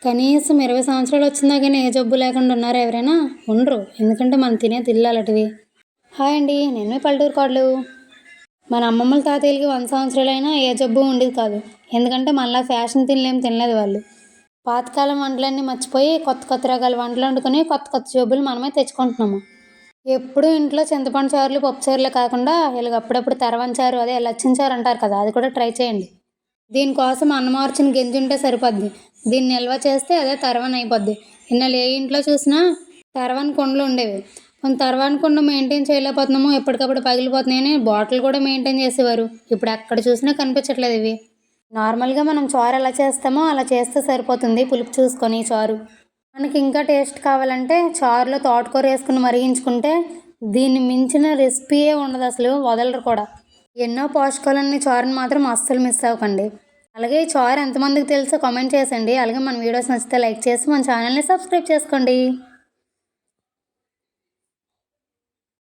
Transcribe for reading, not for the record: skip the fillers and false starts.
కనీసం 20 సంవత్సరాలు వచ్చిందా కానీ ఏ జబ్బు లేకుండా ఉన్నారా ఎవరైనా? ఉండరు. ఎందుకంటే మనం తినే తిళ్ళు అలాంటివి. హాయ్ అండి, నేను మీ పల్లెటూరు కోడలు. మన అమ్మమ్మల తాతయ్యలకి 100 సంవత్సరాలైనా ఏ జబ్బు ఉండేది కాదు. ఎందుకంటే మనలా ఫ్యాషన్ తినలేం తినలేదు వాళ్ళు. పాతకాలం వంటలన్నీ మర్చిపోయి కొత్త కొత్త రకాల వంటలు వండుకొని కొత్త కొత్త జబ్బులు మనమే తెచ్చుకుంటున్నాము. ఎప్పుడూ ఇంట్లో చింతపండు చారులు పప్పు చారులే కాకుండా ఇలాగ అప్పుడప్పుడు తరవంచారు, అదే లచ్చిన చారు అంటారు కదా, అది కూడా ట్రై చేయండి. దీనికోసం అన్నమార్చిన గింజ ఉంటే సరిపోద్ది. దీన్ని నిల్వ చేస్తే అదే తర్వాన్ అయిపోద్ది. ఇన్నాళ్ళు ఏ ఇంట్లో చూసినా తర్వాన్ కుండలు ఉండేవి. కొన్ని తర్వాన్ కుండ మెయింటైన్ చేయలేకపోతున్నాము, ఎప్పటికప్పుడు పగిలిపోతున్నాయని బాటిల్ కూడా మెయింటైన్ చేసేవారు. ఇప్పుడు ఎక్కడ చూసినా కనిపించట్లేదు ఇవి. నార్మల్గా మనం చారు ఎలా చేస్తామో అలా చేస్తే సరిపోతుంది. పులుపు చూసుకొని చారు మనకి ఇంకా టేస్ట్ కావాలంటే చారులో తోటకూర వేసుకుని మరిగించుకుంటే దీన్ని మించిన రెసిపీయే ఉండదు, అసలు వదలరు కూడా. ఎన్నో పోషకాలన్నీ చారుని మాత్రం అస్సలు మిస్ అవ్వకండి. అలాగే ఈ చారు ఎంతమందికి తెలుసో కామెంట్ చేసండి. అలాగే మన వీడియోస్ నచ్చితే లైక్ చేసి మన ఛానల్ని సబ్స్క్రైబ్ చేసుకోండి.